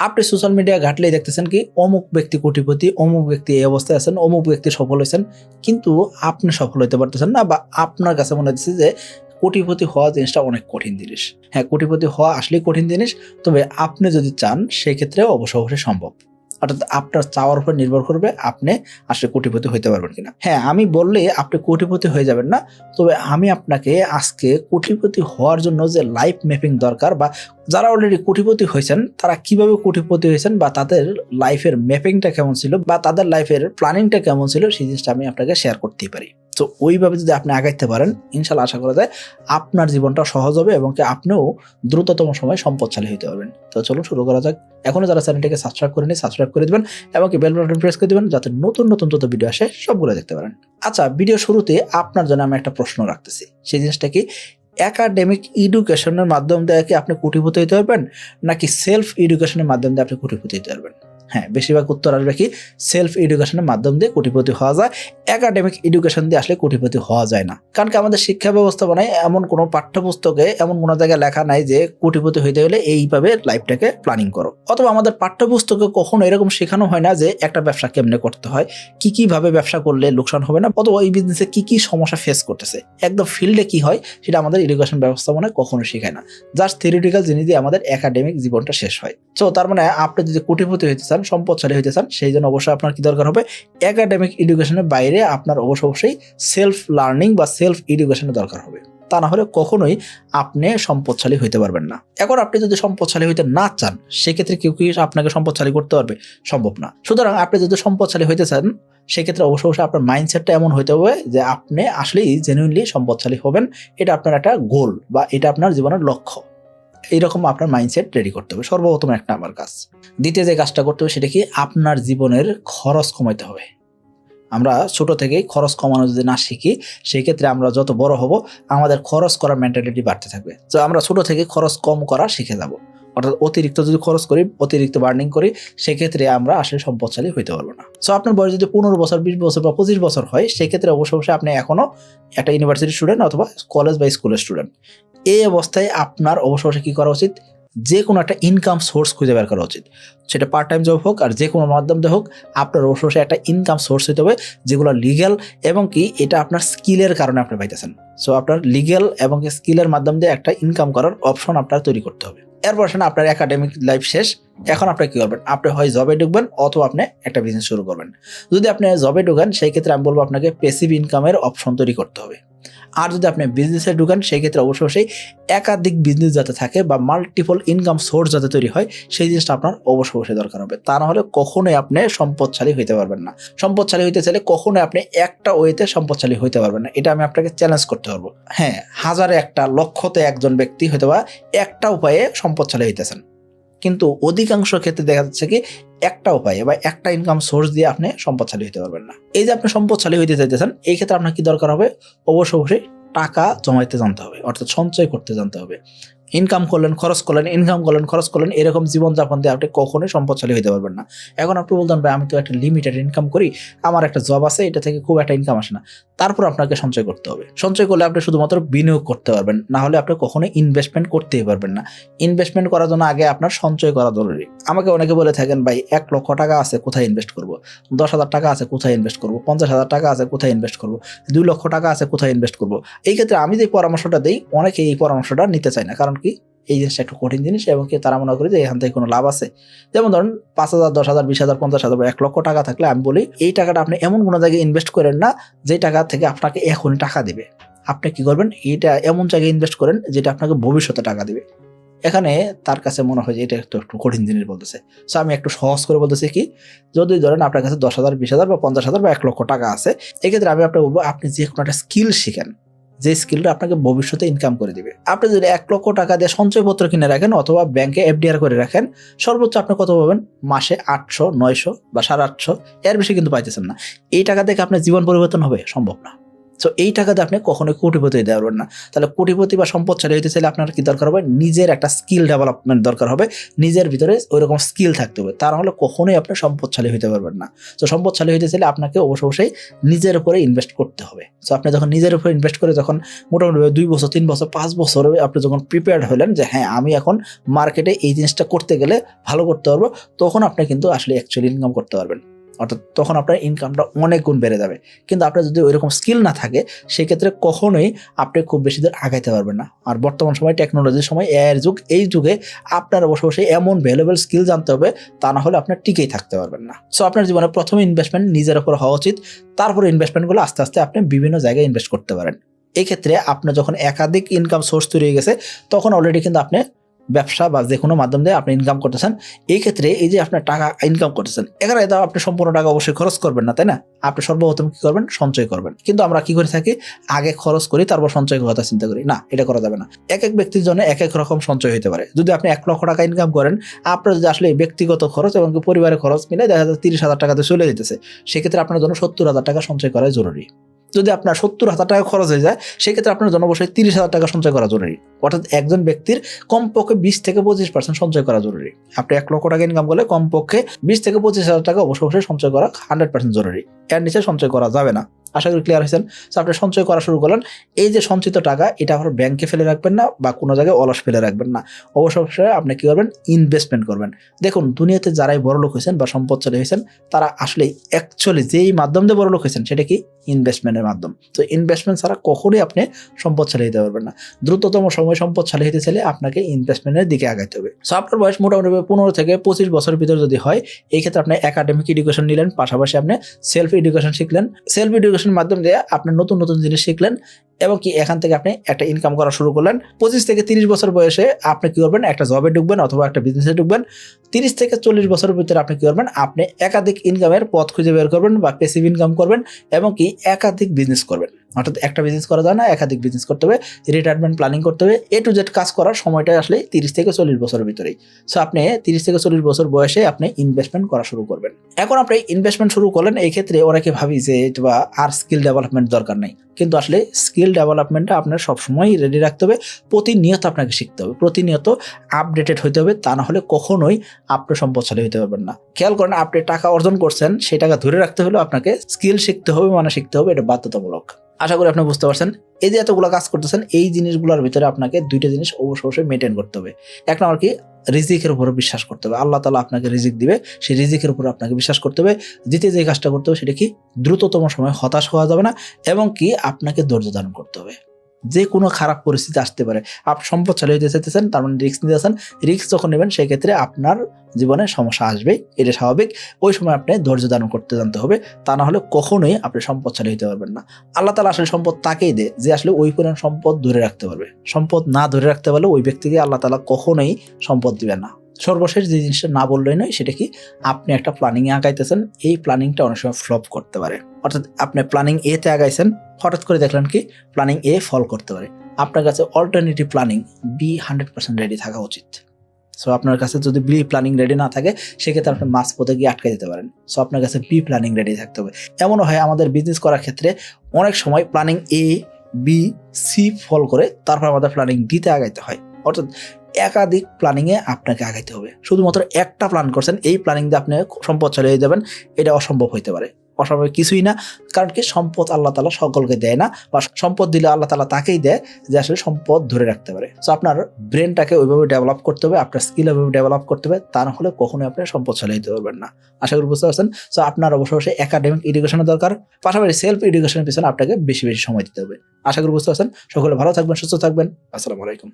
আপনি social media ঘাটলেই দেখতেছেন কি অমুক ব্যক্তি কোটিপতি, অমুক ব্যক্তি এই অবস্থায় আছেন, অমুক ব্যক্তি সফল হয়েছেন, কিন্তু আপনি সফল হতে পারতেছেন না, বা আপনার কাছে মনে হচ্ছে যে কোটিপতি হওয়া জিনিসটা অনেক কঠিন জিনিস। হ্যাঁ, কোটিপতি হওয়া আসলেই কঠিন জিনিস, তবে আপনি যদি চান সেক্ষেত্রে অবশ্যই সম্ভব। অর্থাৎ আপনার চাওয়ার উপর নির্ভর করবে আপনি আসলে কোটিপতি হইতে পারবেন কিনা। হ্যাঁ, আমি বললে আপনি কোটিপতি হয়ে যাবেন না, তবে আমি আপনাকে আজকে কোটিপতি হওয়ার জন্য যে লাইফ ম্যাপিং দরকার, বা যারা অলরেডি কোটিপতি হয়েছেন তারা কিভাবে কোটিপতি হয়েছেন, বা তাদের লাইফের ম্যাপিংটা কেমন ছিল, বা তাদের লাইফের প্ল্যানিংটা কেমন ছিল, সেই জিনিসটা আমি আপনাকে শেয়ার করতেই পারি। তো ওইভাবে যদি আপনি আগাইতে পারেন, ইনশাল্লাহ আশা করা যায় আপনার জীবনটা সহজ হবে এবং আপনিও দ্রুততম সময়ে সম্পদশালী হতে পারবেন। তো চলুন শুরু করা যাক। এখনো যারা চ্যানেলটিকে সাবস্ক্রাইব করেনি সাবস্ক্রাইব করে দিবেন এবং বেল বাটন প্রেস করে দিবেন, যাতে নতুন নতুন যত ভিডিও আসে সবগুলো দেখতে পারেন। আচ্ছা, ভিডিও শুরুতে আপনার জন্য আমি একটা প্রশ্ন রাখতেছি। সেই জিনিসটা কি, একাডেমিক এডুকেশনের মাধ্যম দিয়ে কি আপনি কোটিপতি হতে পারবেন, নাকি সেলফ এডুকেশনের মাধ্যম দিয়ে আপনি কোটিপতি হতে পারবেন? হ্যাঁ, বেশিরভাগ উত্তর আসবে কি সেলফ এডুকেশনের মাধ্যম দিয়ে কোটিপতি হওয়া যায়, একাডেমিক এডুকেশন দিয়ে আসলে কোটিপতি হওয়া যায় না। কারণ কি আমাদের শিক্ষা ব্যবস্থাপনায় এমন কোনো পাঠ্যপুস্তকে এমন কোনো জায়গায় লেখা নাই যে কোটিপতি হইতে গেলে এইভাবে লাইফটাকে প্ল্যানিং করো, অথবা আমাদের পাঠ্যপুস্তকে কখনো এরকম শেখানো হয় না যে একটা ব্যবসা কেমনে করতে হয়, কি ভাবে ব্যবসা করলে লোকসান হবে না, অথবা এই বিজনেসে কি সমস্যা ফেস করতেছে, একদম ফিল্ডে কি হয় সেটা আমাদের এডুকেশন ব্যবস্থাপনায় কখনো শেখায় না। জাস্ট থিওরিটিক্যাল জিনিস দিয়ে আমাদের একাডেমিক জীবনটা শেষ হয়। তো তার মানে আপনি যদি কোটিপতি হইতে চান, সম্পদশালী হইতে চান, সেই জন্য অবশ্যই আপনার কি দরকার হবে, একাডেমিক এডুকেশনের বাইরে আপনার অবশ্যই সেলফ লার্নিং বা সেলফ এডুকেশনের দরকার হবে। তা না হলে কখনোই আপনি সম্পদশালী হইতে পারবেন না। এখন আপনি যদি সম্পদশালী হইতে না চান, সেক্ষেত্রে কেউ কি আপনাকে সম্পদশালী করতে পারবে? সম্ভব না। সুতরাং আপনি যদি সম্পদশালী হইতে চান, সেক্ষেত্রে অবশ্যই আপনার মাইন্ডসেটটা এমন হইতে হবে যে আপনি আসলেই জেনুইনলি সম্পদশালী হবেন। এটা আপনার একটা গোল, বা এটা আপনার জীবনের লক্ষ্য। এইরকম আপনার মাইন্ডসেট রেডি করতে হবে, সর্বপ্রথম একটা আমার কাজ। দ্বিতীয় যে কাজটা করতে হবে সেটা কি, আপনার জীবনের খরচ কমাইতে হবে। আমরা ছোট থেকেই খরচ কমানো যদি না শিখি, সেই ক্ষেত্রে আমরা যত বড় হব আমাদের খরচ করার মেন্টালিটি বাড়তে থাকবে। তো আমরা ছোট থেকে খরচ কম করা শিখে যাব। অর্থাৎ অতিরিক্ত যদি খরচ করি, অতিরিক্ত বার্নিং করি, সেক্ষেত্রে আমরা আসলে সম্পদশালী হইতে পারবো না। সো আপনার বয়স যদি 15 বছর, 20 বছর বা 25 বছর হয়, সেক্ষেত্রে অবশ্যই আপনি এখনো একটা ইউনিভার্সিটি স্টুডেন্ট অথবা কলেজ বা স্কুলের স্টুডেন্ট। এই অবস্থায় আপনার অবশ্যই কি করা উচিত, যে কোনো একটা ইনকাম সোর্স খুঁজে বের করা উচিত। সেটা পার্ট টাইম জব হোক আর যে কোনো মাধ্যম দিয়ে হোক, আপনার অবশ্যই একটা ইনকাম সোর্স হতে হবে যেগুলো লিগ্যাল, এবং কি এটা আপনার স্কিলের কারণে আপনি পাইতেছেন। সো আপনার লিগ্যাল এবং স্কিলের মাধ্যম দিয়ে একটা ইনকাম করার অপশন আপনার তৈরি করতে হবে। এরপর আসলে আপনার একাডেমিক লাইফ শেষ। এখন আপনি কি করবেন, আপনি হয় জবে ঢুকবেন অথবা আপনি একটা বিজনেস শুরু করবেন। যদি আপনি জবে ঢুকেন, সেই ক্ষেত্রে আমি বলবো আপনাকে প্যাসিভ ইনকামের অপশন তৈরি করতে হবে। আর যদি আপনি বিজনেসে ঢুকেন, সেই ক্ষেত্রে অবশ্যই একাধিক বিজনেস যাতে থাকে বা মাল্টিপল ইনকাম সোর্স যাতে তৈরি হয়, সেই জিনিসটা আপনার অবশ্যই দরকার হবে। তা না হলে কখনোই আপনি সম্পদশালী হইতে পারবেন না। সম্পদশালী হইতে চাইলে কখনোই আপনি একটা ওয়েতে সম্পদশালী হইতে পারবেন না, এটা আমি আপনাকে চ্যালেঞ্জ করতে পারবো। হ্যাঁ, হাজারে একটা, লক্ষতে একজন ব্যক্তি হয়তো বা একটা উপায়ে সম্পদশালী হইতেছেন, কিন্তু অধিকাংশ ক্ষেত্রে দেখা যাচ্ছে কি একটা উপায়ে বা একটা ইনকাম সোর্স দিয়ে আপনি সম্পদশালী হতে পারবেন না। এই যে আপনি সম্পদশালী হইতে চাইতেছেন, এই ক্ষেত্রে আপনার কি দরকার হবে, অবশ্যই টাকা জমাইতে জানতে হবে, অর্থাৎ সঞ্চয় করতে জানতে হবে। ইনকাম করলেন, খরচ করলেন, ইনকাম করলেন, খরচ করলেন, এরকম জীবনযাপন দিয়ে আপনি কখনোই সম্পদশালী হতে পারবেন না। এখন আপনি বলতেন ভাই আমি তো একটা লিমিটেড ইনকাম করি, আমার একটা জব আছে, এটা থেকে খুব একটা ইনকাম আসে না। তারপর আপনাকে সঞ্চয় করতে হবে। সঞ্চয় করলে আপনি শুধুমাত্র বিনিয়োগ করতে পারবেন, না হলে আপনি কখনোই ইনভেস্টমেন্ট করতেই পারবেন না। ইনভেস্টমেন্ট করার জন্য আগে আপনার সঞ্চয় করা জরুরি। আমাকে অনেকে বলে থাকেন ভাই 1 লক্ষ টাকা আছে, কোথায় ইনভেস্ট করব? 10,000 টাকা আছে, কোথায় ইনভেস্ট করব? 50,000 টাকা আছে, কোথায় ইনভেস্ট করব? 2 লক্ষ টাকা আছে, কোথায় ইনভেস্ট করব? এই ক্ষেত্রে আমি যে পরামর্শটা দেই, অনেকে এই পরামর্শটা নিতে চায় না। কারণ কি, এই জিনিসটা একটু কঠিন জিনিস, এবং কি তারা মনে করে যে এখান থেকে কোনো লাভ আছে। যেমন ধরুন 5,000, 10,000, 20,000, 50,000 বা 1 লক্ষ টাকা থাকলে আমি বলি এই টাকাটা আপনি এমন কোনো জায়গায় ইনভেস্ট করেন না যে টাকা থেকে আপনাকে এখনই টাকা দিবে। আপনি কি করবেন, এইটা এমন জায়গায় ইনভেস্ট করেন যেটা আপনাকে ভবিষ্যতে টাকা দিবে। এখানে তার কাছে মনে হয় যে এটা একটু কঠিন জিনিস বলতেছে। সো আমি একটু সহজ করে বলতেছি কি, যদি ধরেন আপনার কাছে 10,000, 20,000 বা 50,000 বা 1 লক্ষ টাকা আছে, এক্ষেত্রে আমি আপনাকে বলবো আপনি যে কোনো একটা স্কিল শিখেন, যে স্কিলটা আপনাকে ভবিষ্যতে ইনকাম করে দিবে। আপনি যদি 1 লক্ষ টাকা দিয়ে সঞ্চয়পত্র কিনে রাখেন অথবা ব্যাংকে এফডিআর করে রাখেন, সর্বোচ্চ আপনি কত পাবেন, মাসে 800, 900 বা 850, এর বেশি কিন্তু পাইতেছেন না। এই টাকা থেকে আপনার জীবন পরিবর্তন হবে? সম্ভব না। সো এই টাকাতে আপনি কখনোই কোটিপতি হতে পারবেন না। তাহলে কোটিপতি বা সম্পদশালী হতে চাইলে আপনার কি দরকার হবে? নিজের একটা স্কিল ডেভেলপমেন্ট দরকার হবে, নিজের ভিতরে ওইরকম স্কিল থাকতে হবে, তা নাহলে কখনোই আপনি সম্পদশালী হতে পারবেন না। তো সম্পদশালী হতে চাইলে আপনাকে অবশ্যই নিজের উপরে ইনভেস্ট করতে হবে। সো আপনি যখন নিজের উপরে ইনভেস্ট করে যখন মোটামুটি 2 বছর 3 বছর 5 বছর আপনি যখন প্রিপেয়ার্ড হলেন যে হ্যাঁ আমি এখন মার্কেটে এই জিনিসটা করতে গেলে ভালো করতে পারবো, তখন আপনি কিন্তু আসলে অ্যাকচুয়ালি ইনকাম করতে পারবেন। অর্থাৎ তখন আপনার ইনকামটা অনেক গুণ বেড়ে যাবে। কিন্তু আপনার যদি ওইরকম স্কিল না থাকে সেক্ষেত্রে কখনোই আপনি খুব বেশি দূর আগাইতে পারবেন না। আর বর্তমান সময় টেকনোলজির সময় এআইয়ের যুগ, এই যুগে আপনার অবশ্যই এমন ভ্যালুয়েবল স্কিল জানতে হবে, তা না হলে আপনার টিকেই থাকতে পারবেন না। সো আপনার জীবনে প্রথমে ইনভেস্টমেন্ট নিজের উপর হওয়া উচিত, তারপরে ইনভেস্টমেন্টগুলো আস্তে আস্তে আপনি বিভিন্ন জায়গায় ইনভেস্ট করতে পারেন। এই ক্ষেত্রে আপনার যখন একাধিক ইনকাম সোর্স তৈরি হয়ে গেছে তখন অলরেডি কিন্তু আপনি ব্যবসা বা যে কোনো মাধ্যম দিয়ে আপনি ইনকাম করতেছেন। এই ক্ষেত্রে এই যে আপনার টাকা ইনকাম করতেছেন, এখানে তো আপনি সম্পূর্ণ টাকা অবশ্যই খরচ করবেন না, তাই না? আপনি সর্বপ্রথম কি করবেন? সঞ্চয় করবেন। কিন্তু আমরা কি করে থাকি? আগে খরচ করি তারপর সঞ্চয় কথা চিন্তা করি। না, এটা করা যাবে না। এক এক ব্যক্তির জন্য এক এক রকম সঞ্চয় হতে পারে। যদি আপনি 1 লক্ষ টাকা ইনকাম করেন, আপনার যদি আসলে ব্যক্তিগত খরচ এবং পরিবারের খরচ মিলে দেখা যাচ্ছে 30,000 টাকাতে চলে যেতেছে, সেক্ষেত্রে আপনার জন্য 70,000 টাকা সঞ্চয় করা জরুরি। যদি আপনার 70,000 টাকা খরচ হয়ে যায় সেক্ষেত্রে আপনার জন্য অবশ্যই 30,000 টাকা সঞ্চয় করা জরুরি। অর্থাৎ একজন ব্যক্তির কমপক্ষে 20 থেকে 25% সঞ্চয় করা জরুরি। আপনি 1 লক্ষ টাকা ইনকাম করলে কমপক্ষে 20 থেকে 25,000 টাকা অবশ্যই সঞ্চয় করা 100% জরুরি। এর নিচে সঞ্চয় করা যাবে না। আশা করি ক্লিয়ার হয়েছেন। সো আপনি সঞ্চয় করা শুরু করলেন, এই যে সঞ্চিত টাকা এটা আপনার ব্যাংকে ফেলে রাখবেন না বা কোনো জায়গায় অলস ফেলে রাখবেন না। অবশ্যই আপনি কি করবেন? ইনভেস্টমেন্ট করবেন। দেখুন দুনিয়াতে যারাই বড়লোক হয়েছেন বা সম্পদশালী হয়েছেন তারা আসলে অ্যাকচুয়ালি যেই মাধ্যম দিয়ে বড়লোক হয়েছেন সেটা কি? ইনভেস্টমেন্টের মাধ্যম। তো ইনভেস্টমেন্ট ছাড়া কখনোই আপনি সম্পদশালী হতে পারবেন না। দ্রুততম সময় সম্পদশালী হতে চাইলে আপনাকে ইনভেস্টমেন্টের দিকে আগাইতে হবে। সো আপনার বয়স মোটামুটি 15 থেকে 25 বছরের ভিতরে যদি হয়, এই ক্ষেত্রে আপনি একাডেমিক এডুকেশন নিলেন, পাশাপাশি আপনি সেলফ এডুকেশন শিখলেন। সেলফ এডুকেশনের মাধ্যম দিয়ে আপনি নতুন নতুন জিনিস শিখলেন এবং কি এখান থেকে আপনি একটা ইনকাম করা শুরু করলেন। 25 থেকে 30 বছর বয়সে আপনি কি করবেন? একটা জবে ঢুকবেন অথবা একটা বিজনেসে ঢুকবেন। 30 থেকে 40 বছরের ভিতরে আপনি কি করবেন? আপনি একাধিক ইনকামের পথ খুঁজে বের করবেন বা প্যাসিভ ইনকাম করবেন এবং কি একাধিক বিজনেস করবেন। অর্থাৎ একটা বিজনেস করা যায় না, একাধিক বিজনেস করতে হবে, রিটায়ারমেন্ট প্ল্যানিং করতে হবে। এ টু জেড কাজ করার সময়টা আসলে 30 থেকে 40 বছরের ভিতরেই। সো আপনি 30 থেকে 40 বছর বয়সে আপনি ইনভেস্টমেন্ট করা শুরু করবেন। এখন আপনি ইনভেস্টমেন্ট শুরু করলেন, এই ক্ষেত্রে অনেকে ভাবি যে এটা আর স্কিল ডেভেলপমেন্ট দরকার নাই। কিন্তু আসলে স্কিল ডেভেলপমেন্টটা আপনার সবসময় রেডি রাখতে হবে। প্রতিনিয়ত আপনাকে শিখতে হবে, প্রতিনিয়ত আপডেটেড হতে হবে, তা না হলে কখনোই আপনি সম্পদশালী হতে পারবেন না। খেয়াল করেন, আপনি টাকা অর্জন করছেন, সেই টাকা ধরে রাখতে হলে আপনাকে স্কিল শিখতে হবে, মানে শিখতে হবে, এটা বাধ্যতামূলক। আশা করি আপনি বুঝতে পারছেন। এই যে এতগুলো কাজ করতেছেন, এই জিনিসগুলোর ভিতরে আপনাকে 2টা জিনিস অবশ্যই মেনটেন করতে হবে। এক নম্বর কি? রিজিকের উপরে বিশ্বাস করতে হবে। আল্লাহ তাআলা আপনাকে রিজিক দিবে, সেই রিজিকের উপরে আপনাকে বিশ্বাস করতে হবে। দ্বিতীয় যে কাজটা করতে হবে সেটা কি? দ্রুততম সময়ে হতাশ হওয়া যাবে না এবং কি আপনাকে ধৈর্য ধারণ করতে হবে। যে কোনো খারাপ পরিস্থিতি আসতে পারে। আপনি সম্পদশালী হতে চাইতেছেন, তার মানে রিস্ক নিতে চাচ্ছেন। রিস্ক যখন নেবেন সেই ক্ষেত্রে আপনার জীবনে সমস্যা আসবেই, এটা স্বাভাবিক। ওই সময় আপনি ধৈর্য ধারণ করতে জানতে হবে, তা না হলে কখনোই আপনি সম্পদশালী হতে পারবেন না। আল্লাহ তাআলা আসলে সম্পদ তাকেই দেয় যে আসলে ওই পরিমাণ সম্পদ ধরে রাখতে পারবে। সম্পদ না ধরে রাখতে পারলে ওই ব্যক্তিকে আল্লাহ তাআলা কখনোই সম্পদ দিবেন না। সর্বশেষ যে জিনিসটা না বললেই নয় সেটা কি? আপনি একটা প্ল্যানিংয়ে আগাইতেছেন, এই প্ল্যানিংটা অনেক সময় ফ্লপ করতে পারে। অর্থাৎ আপনি প্ল্যানিং এ তে আগাইছেন, হঠাৎ করে দেখলেন কি প্ল্যানিং এ ফল করতে পারে। আপনার কাছে অল্টারনেটিভ প্ল্যানিং বি 100% রেডি থাকা উচিত। সো আপনার কাছে যদি বি প্ল্যানিং রেডি না থাকে সেক্ষেত্রে আপনি মাঝপথে গিয়ে আটকে যেতে পারেন। সো আপনার কাছে বি প্ল্যানিং রেডি থাকতে হবে। এমনও হয় আমাদের বিজনেস করার ক্ষেত্রে অনেক সময় প্ল্যানিং এ, বি, সি ফল করে তারপর আমাদের প্ল্যানিং ডিতে আগাইতে হয়। অর্থাৎ একাধিক প্ল্যানিংয়ে আপনাকে আগাইতে হবে। শুধুমাত্র একটা প্ল্যান করছেন, এই প্ল্যানিং দিয়ে আপনি সম্পদশালী হয়ে যাবেন, এটা অসম্ভব হইতে পারে। অসম্ভব কিছুই না, কারণ কি সম্পদ আল্লাহ তাআলা সকলকে দেয় না, বা সম্পদ দিলে আল্লাহ তাআলা তাকেই দেয় যে আসলে সম্পদ ধরে রাখতে পারে। সো আপনার ব্রেনটাকে ওইভাবে ডেভেলপ করতে হবে, আপনার স্কিল ওইভাবে ডেভেলপ করতে হবে, তা না হলে কখনোই আপনি সম্পদশালী হতে পারবেন না। আশা করি বুঝতে পারছেন। সো আপনার অবশ্যই একাডেমিক এডুকেশনের দরকার, পাশাপাশি সেলফ এডুকেশনের পিছনে আপনাকে বেশি বেশি সময় দিতে হবে। আশা করি বুঝতে পারছেন। সকলে ভালো থাকবেন, সুস্থ থাকবেন। আসসালামু আলাইকুম।